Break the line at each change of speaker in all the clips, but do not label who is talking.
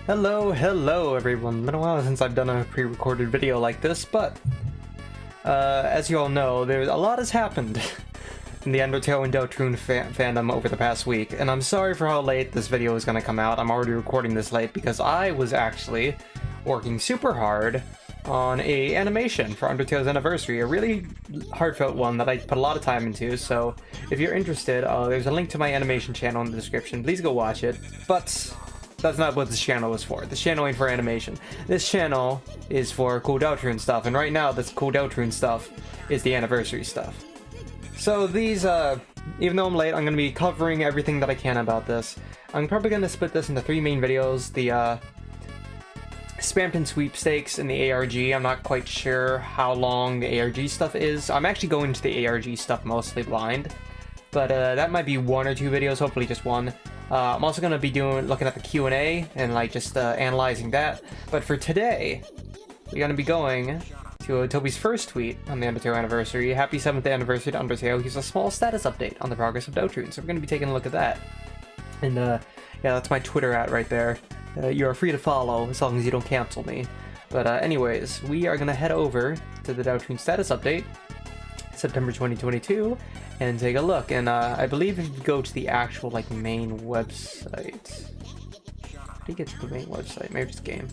Hello everyone. Been a while since I've done a pre-recorded video like this, but as you all know, a lot has happened in the Undertale and Deltarune fandom over the past week, and I'm sorry for how late this video is going to come out. I'm already recording this late because I was actually working super hard on a animation for Undertale's anniversary, a really heartfelt one that I put a lot of time into, so if you're interested, there's a link to my animation channel in the description. Please go watch it, but that's not what this channel is for. This channel ain't for animation. This channel is for cool Deltarune stuff, and right now this cool Deltarune stuff is the anniversary stuff. So these, even though I'm late, I'm going to be covering everything that I can about this. I'm probably going to split this into 3 main videos. The Spamton Sweepstakes and the ARG. I'm not quite sure how long the ARG stuff is. I'm actually going to the ARG stuff mostly blind, but that might be 1 or 2 videos, hopefully just 1. I'm also going to be looking at the QnA and like just analyzing that. But for today, we're going to be going to Toby's first tweet on the Undertale anniversary. Happy 7th anniversary to Undertale. Here's a small status update on the progress of Deltarune. So we're going to be taking a look at that. And yeah, that's my Twitter @ right there. You are free to follow as long as you don't cancel me. But anyways, we are going to head over to the Deltarune status update, September 2022, and take a look. And I believe if you go to the actual like main website, how do you get to the main website? Maybe it's game.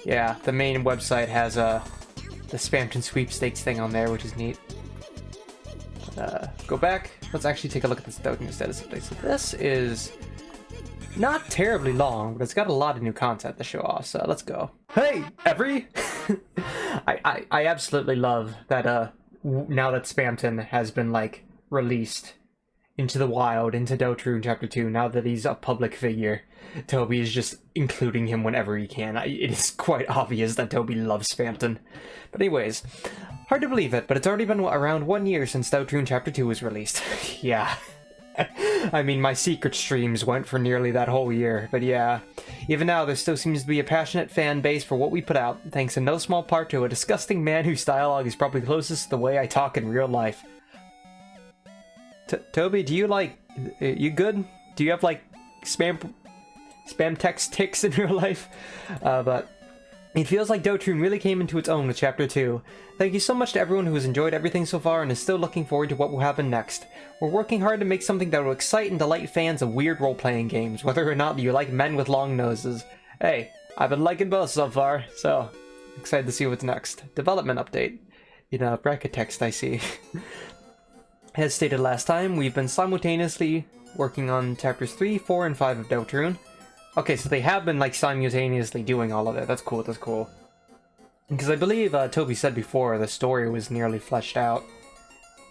Yeah, the main website has the Spamton Sweepstakes thing on there, which is neat. Go back. Let's actually take a look at this Deltarune status update. So this is not terribly long, but it's got a lot of new content to show off. So let's go. Hey, every! I absolutely love that. Now that Spamton has been like released into the wild, into Deltarune Chapter 2, now that he's a public figure, Toby is just including him whenever he can. It is quite obvious that Toby loves Spamton. But anyways, hard to believe it, but it's already been around 1 year since Deltarune Chapter 2 was released. Yeah. I mean, my secret streams went for nearly that whole year, but yeah. Even now, there still seems to be a passionate fan base for what we put out, thanks in no small part to a disgusting man whose dialogue is probably closest to the way I talk in real life. Toby, do you like... you good? Do you have, like, spam text ticks in real life? But it feels like Deltarune really came into its own with Chapter 2. Thank you so much to everyone who has enjoyed everything so far and is still looking forward to what will happen next. We're working hard to make something that will excite and delight fans of weird role-playing games, whether or not you like men with long noses. Hey, I've been liking both so far, so excited to see what's next. Development update. Bracket text I see. As stated last time, we've been simultaneously working on Chapters 3, 4, and 5 of Deltarune. Okay, so they have been like simultaneously doing all of it. That's cool, that's cool. Because I believe Toby said before the story was nearly fleshed out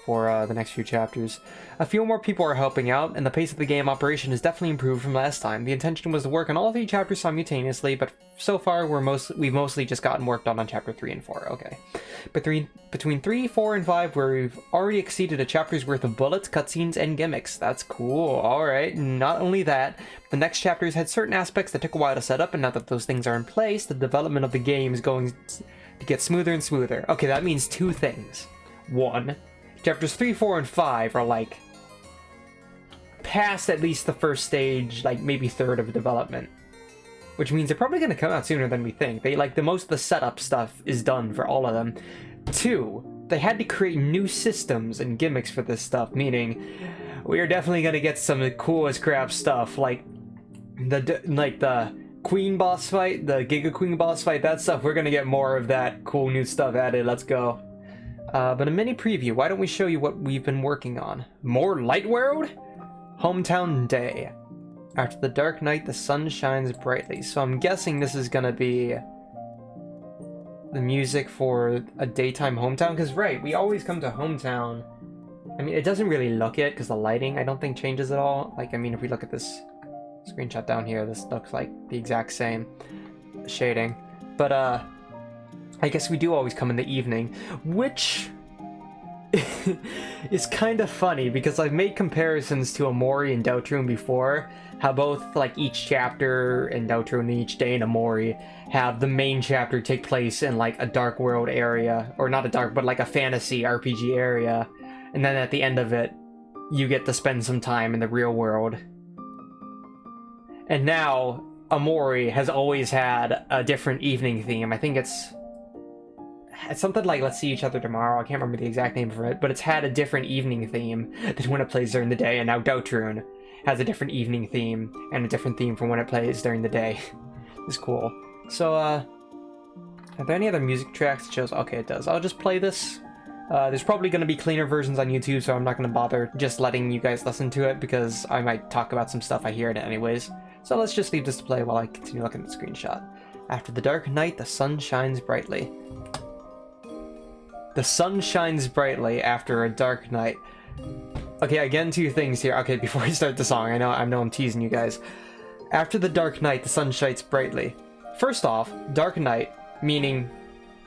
for the next few chapters. A few more people are helping out, and the pace of the game operation has definitely improved from last time. The intention was to work on all 3 chapters simultaneously, but so far we've mostly just gotten worked on Chapter 3 and 4. Okay. Between 3, 4, and 5, we've already exceeded a chapter's worth of bullets, cutscenes, and gimmicks. That's cool. Alright, not only that, the next chapters had certain aspects that took a while to set up, and now that those things are in place, the development of the game is going to get smoother and smoother. Okay, that means 2 things. 1, Chapters 3, 4, and 5 are like past at least the first stage, like maybe third of development. Which means they're probably going to come out sooner than we think. Most of the setup stuff is done for all of them. 2, they had to create new systems and gimmicks for this stuff, meaning we are definitely going to get some cool as crap stuff, like the Queen boss fight, the Giga Queen boss fight, that stuff. We're going to get more of that cool new stuff added. Let's go. But a mini preview, why don't we show you what we've been working on? More Light World? Hometown Day. After the dark night, the sun shines brightly. So I'm guessing this is gonna be the music for a daytime hometown. Because, right, we always come to hometown. I mean, it doesn't really look it because the lighting, I don't think, changes at all. Like, I mean, if we look at this screenshot down here, this looks like the exact same shading. But, I guess we do always come in the evening, which is kind of funny because I've made comparisons to Amori and Deltarune before, how both like each chapter in Deltarune and each day in Amori have the main chapter take place in like a dark world area, or not a dark, but like a fantasy RPG area, and then at the end of it you get to spend some time in the real world. And now Amori has always had a different evening theme. I think it's something like Let's See Each Other Tomorrow. I can't remember the exact name for it, but it's had a different evening theme than when it plays during the day, and now Deltarune has a different evening theme and a different theme from when it plays during the day. It's cool. So, are there any other music tracks that shows? Okay, it does. I'll just play this. There's probably going to be cleaner versions on YouTube, so I'm not going to bother just letting you guys listen to it, because I might talk about some stuff I hear in it anyways. So let's just leave this to play while I continue looking at the screenshot. After the dark night, the sun shines brightly. The sun shines brightly after a dark night. Okay, again, two things here. Okay, before I start the song, I know I'm teasing you guys. After the dark night, the sun shines brightly. First off, dark night, meaning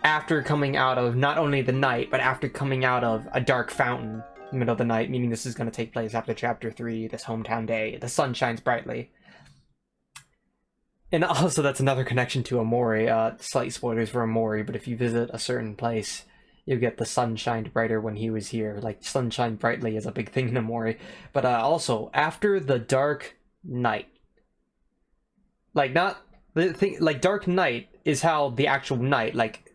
after coming out of not only the night, but after coming out of a dark fountain in the middle of the night, meaning this is going to take place after Chapter 3, this hometown day. The sun shines brightly. And also, that's another connection to Amori. Slight spoilers for Amori, but if you visit a certain place, you get the sun shined brighter when he was here. Like, sun shine brightly is a big thing in Amori. But also, after the dark night. Like, not... the thing, like, dark night is how the actual night, like,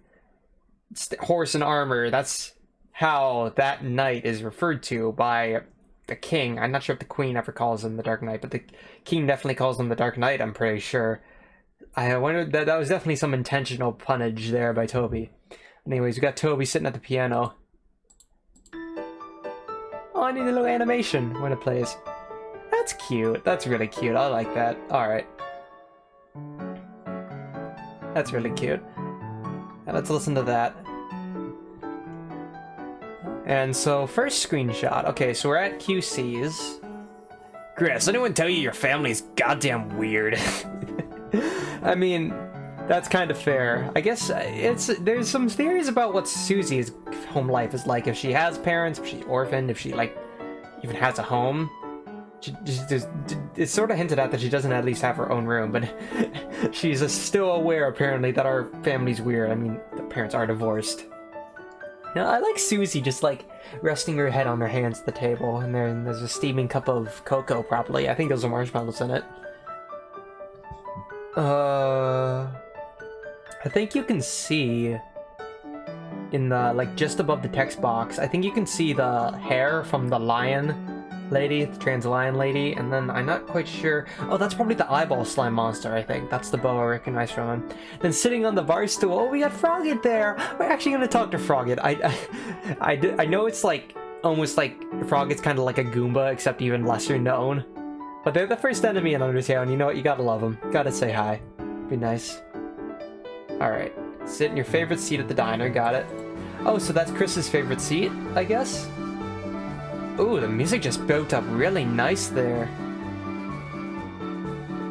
horse and armor, that's how that night is referred to by the king. I'm not sure if the queen ever calls him the Dark Knight, but the king definitely calls him the Dark Knight, I'm pretty sure. I wonder, that was definitely some intentional punnage there by Toby. Anyways, we got Toby sitting at the piano. Oh, I need a little animation when it plays. That's cute. That's really cute. I like that. Alright. That's really cute. Now let's listen to that. And so, first screenshot. Okay, so we're at QC's. Chris, anyone tell you your family's goddamn weird? I mean, that's kind of fair. I guess there's some theories about what Susie's home life is like. If she has parents, if she's orphaned, if she, like, even has a home. It's sort of hinted at that she doesn't at least have her own room, but she's still aware, apparently, that our family's weird. I mean, the parents are divorced. Now, I like Susie just, like, resting her head on her hands at the table, and then there's a steaming cup of cocoa, probably. I think there's some marshmallows in it. I think you can see in the, like, just above the text box, I think you can see the hair from the lion lady, the trans lion lady, and then I'm not quite sure. Oh, that's probably the eyeball slime monster, I think. That's the bow I recognize from him. Then sitting on the bar stool, oh, we got Frogget there! We're actually gonna talk to Frogget. I know it's like, almost like, Frogget's kind of like a Goomba, except even lesser known. But they're the first enemy in Undertale, and you know what? You gotta love them. Gotta say hi. Be nice. Alright. Sit in your favorite seat at the diner, got it. Oh, so that's Chris's favorite seat, I guess? Ooh, the music just built up really nice there.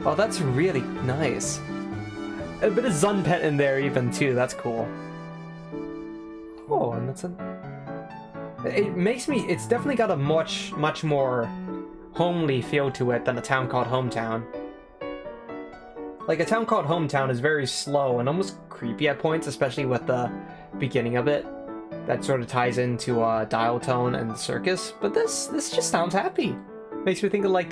Oh, that's really nice. A bit of Zunpet in there even, too. That's cool. Oh, and that's it makes me... It's definitely got a much more homely feel to it than A Town Called Hometown. Like, A Town Called Hometown is very slow and almost creepy at points, especially with the beginning of it. That sort of ties into dial tone and the circus, but this just sounds happy. Makes me think of like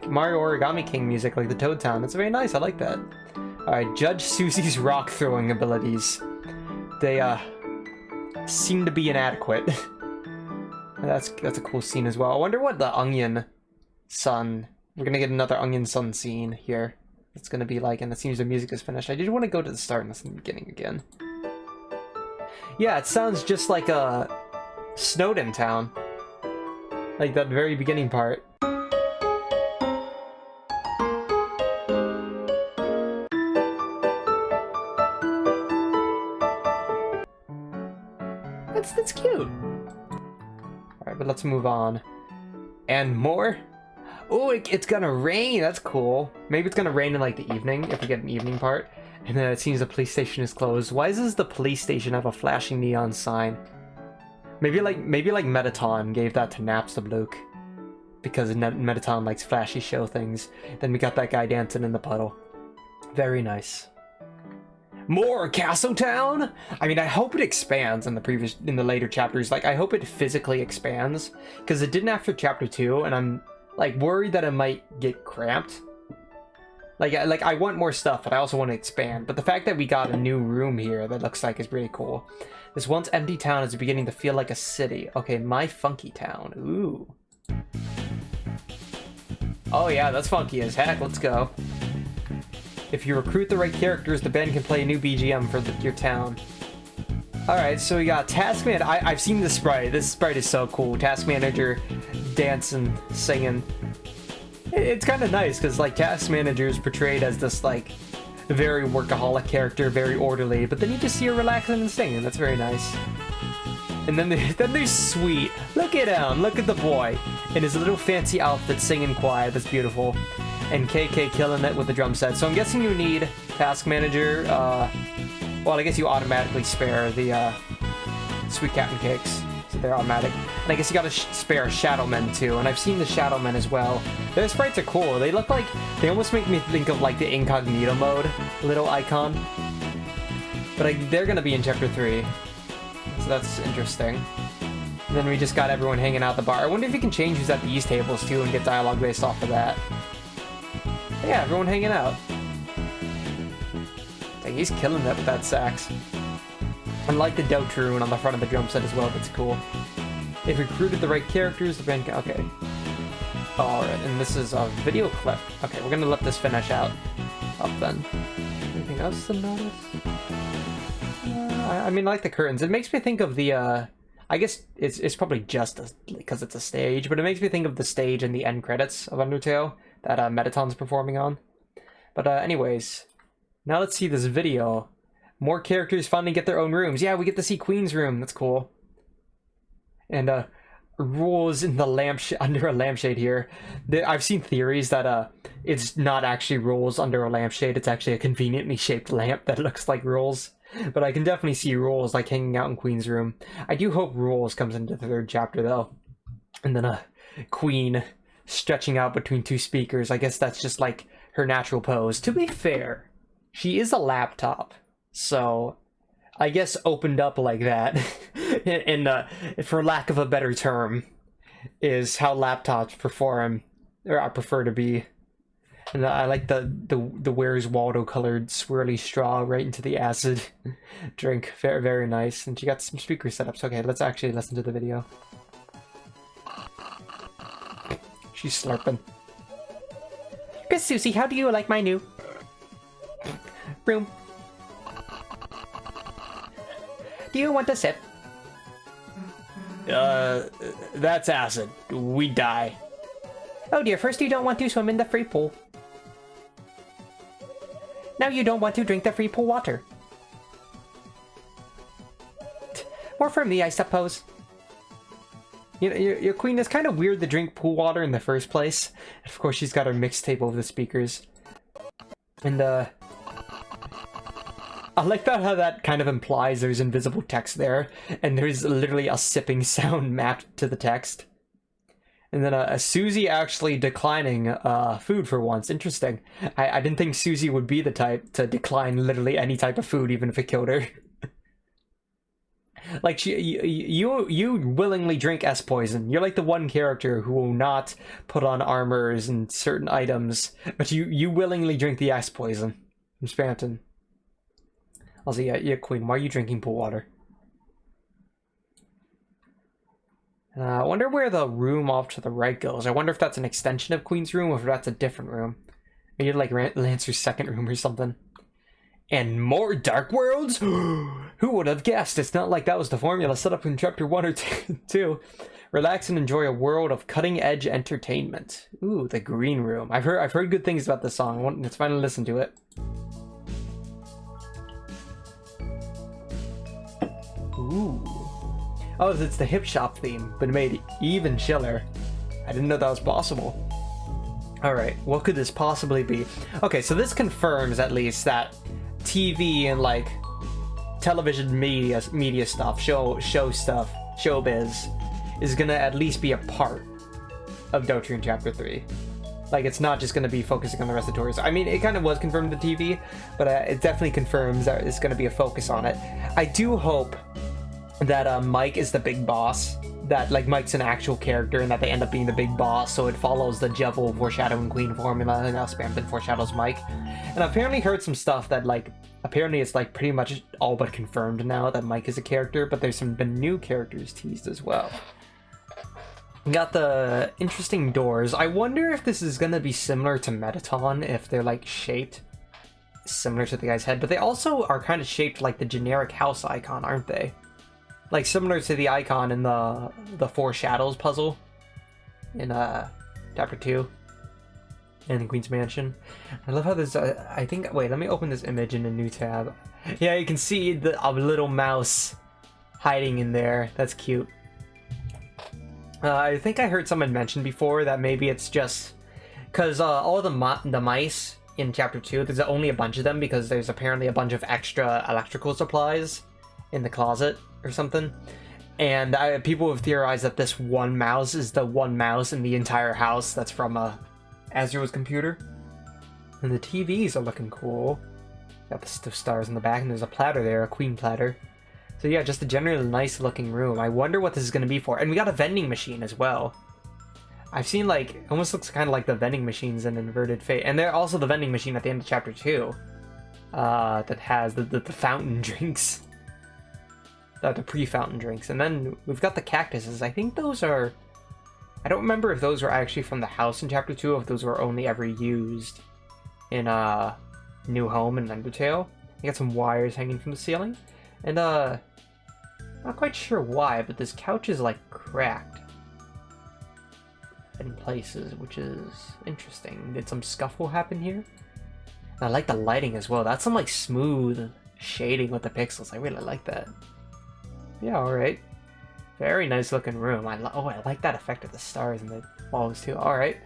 Mario Origami King music, like the Toad Town. It's very nice. I like that. All right, judge Susie's rock throwing abilities. They seem to be inadequate. That's a cool scene as well. I wonder what the Onion Sun. We're gonna get another Onion Sun scene here. It's gonna be like, and it seems the music is finished. I did want to go to the start and listen to the beginning again. Yeah, it sounds just like a Snowden town. Like that very beginning part. That's cute. Alright, but let's move on. And more? Oh, it's gonna rain. That's cool. Maybe it's gonna rain in like the evening, if we get an evening part. And then it seems the police station is closed. Why does the police station have a flashing neon sign? Maybe like Metaton gave that to Napstablook. Because Metaton likes flashy show things. Then we got that guy dancing in the puddle. Very nice. More Castletown? I mean, I hope it expands in the later chapters. Like, I hope it physically expands. Because it didn't after chapter 2, and I'm like worried that it might get cramped. Like I want more stuff, but I also want to expand. But the fact that we got a new room here that looks like is pretty cool. This once empty town is beginning to feel like a city. Okay, my funky town. Ooh. Oh yeah, that's funky as heck. Let's go. If you recruit the right characters, the band can play a new BGM for your town. Alright, so we got Task Manager. I've seen this sprite. This sprite is so cool. Task Manager dancing, singing. It's kind of nice because like Task Manager is portrayed as this like very workaholic character, very orderly, but then you just see her relaxing and singing. That's very nice. And then there's Sweet. Look at him. Look at the boy in his little fancy outfit singing quiet. That's beautiful. And KK killing it with the drum set. So I'm guessing you need Task Manager. Well, I guess you automatically spare the Sweet Captain Cakes. So they're automatic. And I guess you gotta spare Shadowmen too. And I've seen the Shadowmen as well. Their sprites are cool. They look like, they almost make me think of like the incognito mode little icon. But they're gonna be in Chapter 3. So that's interesting. And then we just got everyone hanging out at the bar. I wonder if you can change who's at these tables too and get dialogue based off of that. But yeah, everyone hanging out. Dang, he's killing it with that sax. I like the Deltarune on the front of the drum set as well. That's cool. If recruited the right characters, the band can... Okay. Alright, and this is a video clip. Okay, we're gonna let this finish out. Up then. Anything else to notice? I mean, I like the curtains. It makes me think of the, I guess it's probably just because it's a stage, but it makes me think of the stage in the end credits of Undertale that Metaton's performing on. But anyways, now let's see this video. More characters finally get their own rooms. Yeah, we get to see Queen's room. That's cool. And rules in the under a lampshade here. I've seen theories that it's not actually rules under a lampshade. It's actually a conveniently shaped lamp that looks like rules. But I can definitely see rules like hanging out in Queen's room. I do hope rules comes into the 3rd chapter though. And then Queen stretching out between 2 speakers. I guess that's just like her natural pose. To be fair, she is a laptop. So I guess opened up like that, and for lack of a better term, is how laptops perform, or I prefer to be. And I like the Where's Waldo colored swirly straw right into the acid drink. Very, very nice. And she got some speaker setups. Okay, let's actually listen to the video. She's slurping. Miss Susie, how do you like my new room? Do you want a sip? That's acid. We die. Oh dear, first you don't want to swim in the free pool. Now you don't want to drink the free pool water. More for me, I suppose. You know, your queen is kind of weird to drink pool water in the first place. And of course, she's got her mixtape over the speakers. And, I like that how that kind of implies there's invisible text there, and there's literally a sipping sound mapped to the text. And then a Susie actually declining food for once. Interesting. I didn't think Susie would be the type to decline literally any type of food, even if it killed her. Like, you willingly drink S-Poison. You're like the one character who will not put on armors and certain items, but you willingly drink the S-Poison from Spamton. Also, yeah, Queen, why are you drinking pool water? I wonder where the room off to the right goes. I wonder if that's an extension of Queen's room or if that's a different room. Maybe like Lancer's second room or something. And more Dark Worlds? Who would have guessed? It's not like that was the formula set up in Chapter 1 or 2. Relax and enjoy a world of cutting-edge entertainment. Ooh, the Green Room. I've heard good things about this song. Let's finally listen to it. Ooh. Oh, it's the hip shop theme, but made even chiller. I didn't know that was possible. Alright, what could this possibly be? Okay, so this confirms at least that TV and like television media stuff, show stuff, showbiz, is gonna at least be a part of Deltarune Chapter 3. Like, it's not just gonna be focusing on the rest of the tours. I mean, it kind of was confirmed in the TV, but it definitely confirms that it's gonna be a focus on it. I do hope that Mike is the big boss that like Mike's an actual character and that they end up being the big boss, so it follows the Devil foreshadowing Queen formula, and now Spamton foreshadows Mike. And I've apparently heard some stuff that like apparently it's like pretty much all but confirmed now that Mike is a character, but there's been new characters teased as well. We got the interesting doors. I wonder if this is gonna be similar to Metaton, if they're like shaped similar to the guy's head, but they also are kind of shaped like the generic house icon, aren't they? Like similar to the icon in the Four Shadows puzzle in chapter 2 in the Queen's Mansion. I love how there's I think, wait, let me open this image in a new tab. Yeah, you can see a little mouse hiding in there. That's cute. I think I heard someone mention before that maybe it's just because all the mice in chapter 2, there's only a bunch of them because there's apparently a bunch of extra electrical supplies in the closet or something. And people have theorized that this one mouse is the one mouse in the entire house that's from Azrael's computer. And the TVs are looking cool. Got the stars in the back, and there's a platter there, a queen platter. So yeah, just a generally nice looking room. I wonder what this is going to be for. And we got a vending machine as well. I've seen like, almost looks kind of like the vending machines in Inverted Fate. And they're also the vending machine at the end of chapter 2. That has the fountain drinks. The pre-fountain drinks. And then we've got the cactuses. I think those are... I don't remember if those were actually from the house in chapter 2, or if those were only ever used in New Home and Undertale. You got some wires hanging from the ceiling. And not quite sure why, but this couch is like cracked in places, which is interesting. Did some scuffle happen here? And I like the lighting as well. That's some like smooth shading with the pixels. I really like that. Yeah, alright. Very nice looking room. I like that effect of the stars and the walls too. Alright.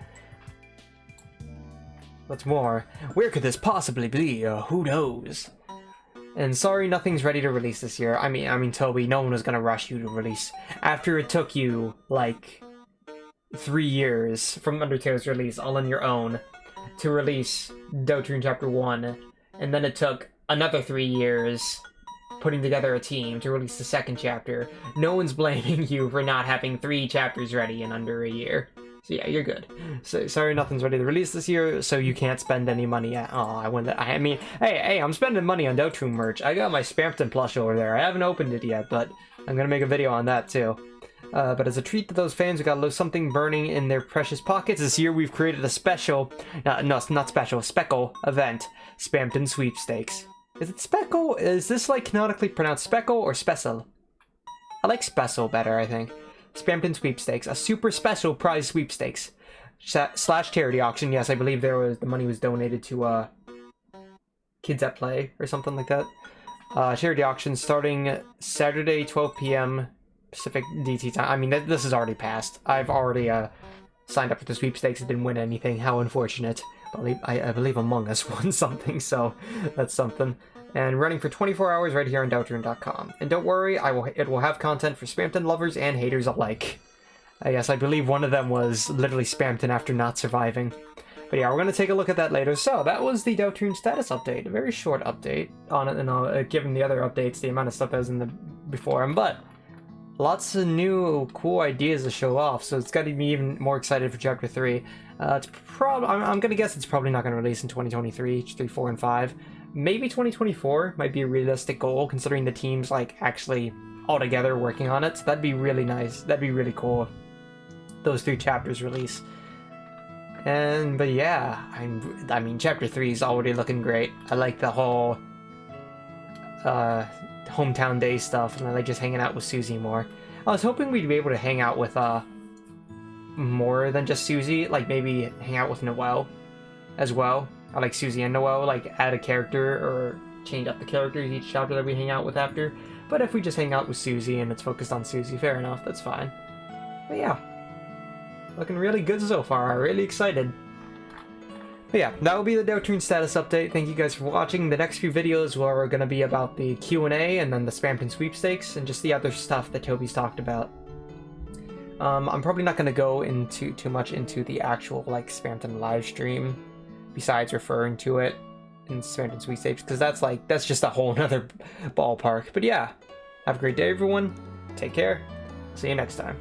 What's more, where could this possibly be? Who knows? And sorry, nothing's ready to release this year. I mean, Toby, no one was gonna rush you to release after it took you like 3 years from Undertale's release, all on your own, to release Deltarune Chapter 1, and then it took another 3 years putting together a team to release the second chapter. No one's blaming you for not having 3 chapters ready in under a year. So yeah, you're good. So sorry, nothing's ready to release this year, so you can't spend any money at. Oh, I mean, hey, I'm spending money on Deltarune merch. I got my Spamton plush over there. I haven't opened it yet, but I'm gonna make a video on that too. But as a treat to those fans who got a little something burning in their precious pockets, this year we've created a special, no, not special, speckle event, Spamton Sweepstakes. Is it speckle? Is this like canonically pronounced speckle or special? I like special better, I think. Spamton Sweepstakes, a super special prize sweepstakes slash charity auction. Yes, I believe the money was donated to Kids at Play or something like that. Charity auction starting Saturday, 12 p.m. Pacific DT time. I mean, this is already passed. I've already signed up for the sweepstakes and didn't win anything. How unfortunate. I believe Among Us won something, so that's something. And running for 24 hours right here on Deltarune.com. And don't worry, it will have content for Spamton lovers and haters alike. I believe one of them was literally Spamton after not surviving. But yeah, we're going to take a look at that later. So, that was the Deltarune status update. A very short update on it, and given the other updates, the amount of stuff that was in the before them. But lots of new cool ideas to show off, so it's got to be even more excited for Chapter 3. I'm going to guess it's probably not going to release in 2023, 3, 4, and 5. Maybe 2024 might be a realistic goal, considering the team's like actually all together working on it. So that'd be really nice. That'd be really cool. Those 3 chapters release. But yeah, I mean, Chapter 3 is already looking great. I like the whole hometown day stuff, and I like just hanging out with Susie more. I was hoping we'd be able to hang out with more than just Susie, like maybe hang out with Noelle as well. I like Susie and Noelle, like add a character or change up the characters each chapter that we hang out with after. But if we just hang out with Susie and it's focused on Susie, fair enough, that's fine. But yeah, looking really good so far. I'm really excited. But yeah, that will be the Deltarune status update. Thank you guys for watching. The next few videos are going to be about the Q&A and then the Spamton Sweepstakes and just the other stuff that Toby's talked about. I'm probably not going to go into too much into the actual like Spamton live stream, besides referring to it in Spamton Sweepstakes, because that's just a whole nother ballpark. But yeah, have a great day, everyone. Take care. See you next time.